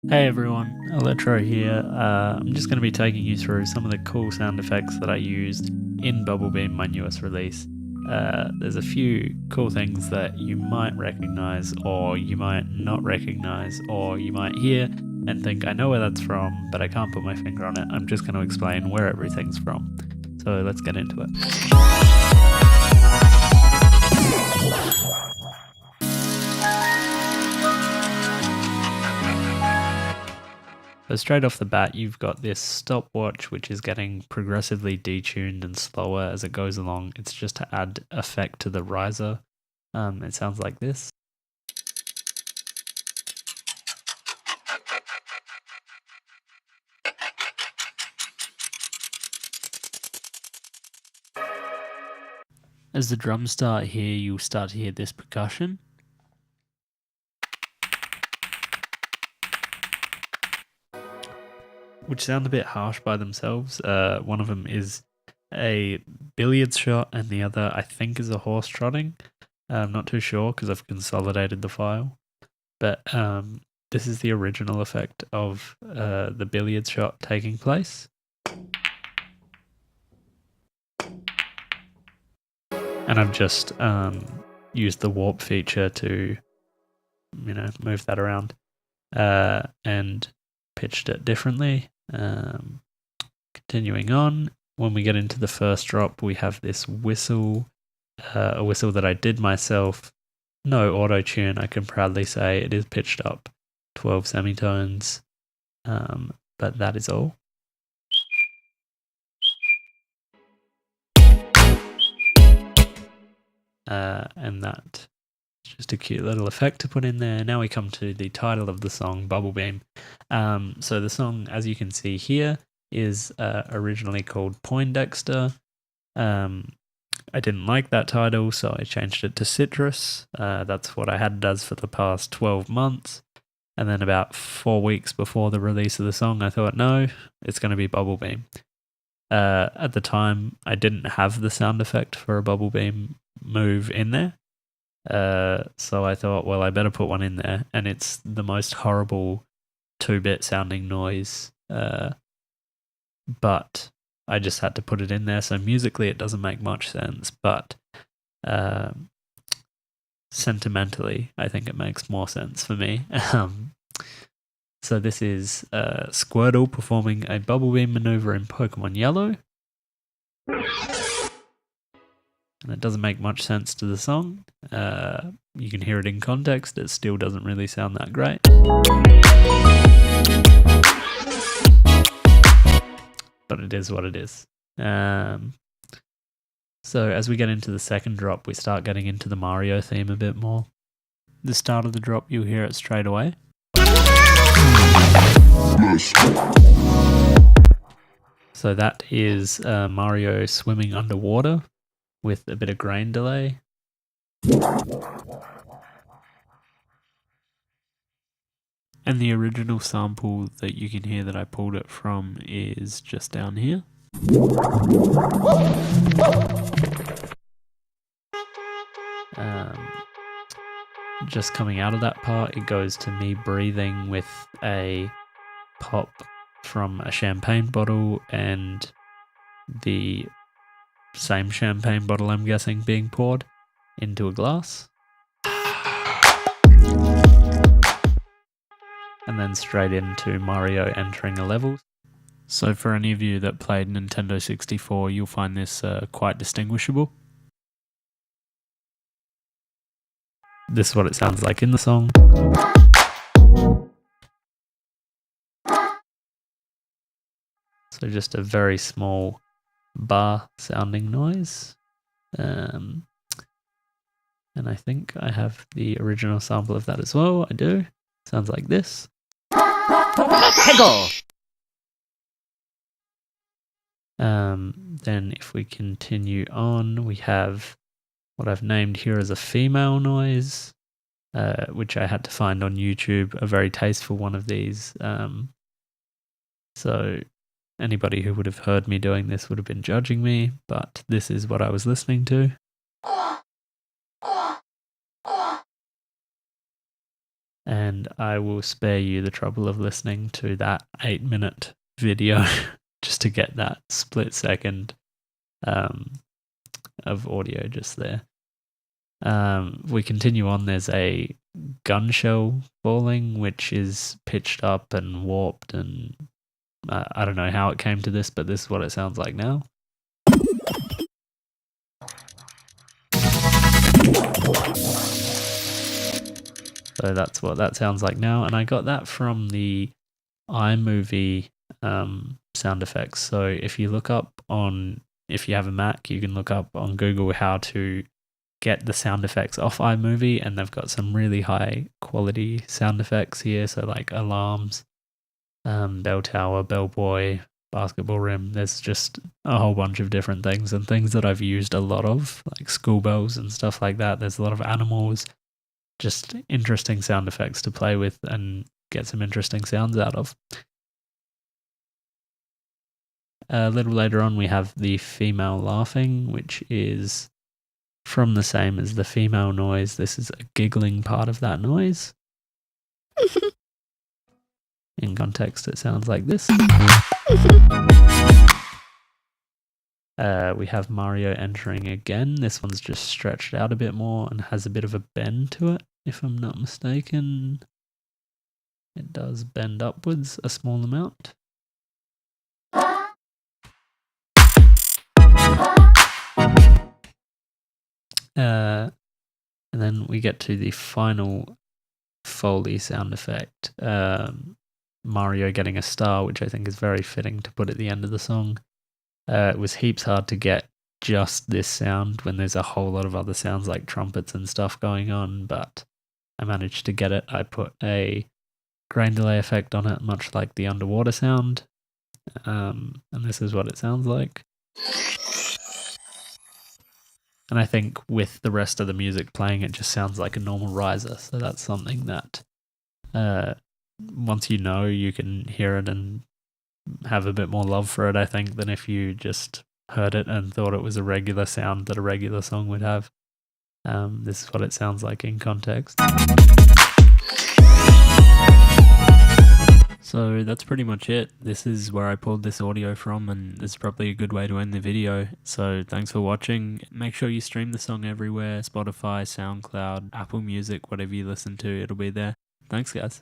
Hey everyone, Alêtro here. I'm just going to be taking you through some of the cool sound effects that I used in Bubblebeam, my newest release. There's a few cool things that you might recognize, or you might not recognize, or you might hear and think, I know where that's from, but I can't put my finger on it. I'm just going to explain where everything's from. So let's get into it. So straight off the bat, you've got this stopwatch, which is getting progressively detuned and slower as it goes along. It's just to add effect to the riser. It sounds like this. As the drums start here, you'll start to hear this percussion. Which sound a bit harsh by themselves. One of them is a billiards shot, and the other, I think, is a horse trotting. I'm not too sure because I've consolidated the file. But this is the original effect of the billiards shot taking place. And I've just used the warp feature to, move that around and pitched it differently. Continuing on, when we get into the first drop, we have this whistle, a whistle that I did myself. No auto-tune, I can proudly say. It is pitched up 12 semitones, but that is all. And that's just a cute little effect to put in there. Now we come to the title of the song, Bubblebeam. So the song, as you can see here, is originally called Poindexter. I didn't like that title, so I changed it to Citrus. That's what I had it as for the past 12 months. And then about 4 weeks before the release of the song, I thought, no, it's going to be Bubblebeam. At the time, I didn't have the sound effect for a Bubblebeam move in there. So I thought, well, I better put one in there. And it's the most horrible 2-bit sounding noise. But I just had to put it in there. So musically, it doesn't make much sense. But sentimentally, I think it makes more sense for me. So this is Squirtle performing a Bubblebeam maneuver in Pokemon Yellow. And it doesn't make much sense to the song. You can hear it in context. It still doesn't really sound that great. But it is what it is. So as we get into the second drop, we start getting into the Mario theme a bit more. The start of the drop, you'll hear it straight away. So that is Mario swimming underwater with a bit of grain delay. And the original sample that you can hear that I pulled it from is just down here. Just coming out of that part, it goes to me breathing with a pop from a champagne bottle and the same champagne bottle, I'm guessing, being poured into a glass. And then straight into Mario entering a level. So for any of you that played Nintendo 64, you'll find this quite distinguishable. This is what it sounds like in the song. So just a very small bar sounding noise. And I think I have the original sample of that as well. I do. Sounds like this. Then if we continue on, we have what I've named here as a female noise, which I had to find on YouTube, a very tasteful one of these. So anybody who would have heard me doing this would have been judging me, but this is what I was listening to. and I will spare you the trouble of listening to that 8-minute video just to get that split second of audio just there. We continue on. There's a gun shell falling, which is pitched up and warped, and I don't know how it came to this, but this is what it sounds like now. So that's what that sounds like now, and I got that from the iMovie sound effects. So if you look up if you have a Mac, you can look up on Google how to get the sound effects off iMovie, and they've got some really high quality sound effects here. So like alarms, bell tower, bellboy, basketball rim. There's just a whole bunch of different things, and things that I've used a lot of, like school bells and stuff like that. There's a lot of animals, just interesting sound effects to play with and get some interesting sounds out of. A little later on, we have the female laughing, which is from the same as the female noise. This is a giggling part of that noise. In context, it sounds like this. We have Mario entering again. This one's just stretched out a bit more and has a bit of a bend to it, if I'm not mistaken. It does bend upwards a small amount. And then we get to the final foley sound effect. Mario getting a star, which I think is very fitting to put at the end of the song. It was heaps hard to get just this sound when there's a whole lot of other sounds like trumpets and stuff going on, but I managed to get it. I put a grain delay effect on it, much like the underwater sound, and this is what it sounds like. And I think with the rest of the music playing, it just sounds like a normal riser. So that's something that once you know, you can hear it and have a bit more love for it, I think, than if you just heard it and thought it was a regular sound that a regular song would have. This is what it sounds like in context. So that's pretty much it. This is where I pulled this audio from, and this is probably a good way to end the video. So thanks for watching. Make sure you stream the song everywhere: Spotify, SoundCloud, Apple Music, whatever you listen to, it'll be there. Thanks, guys.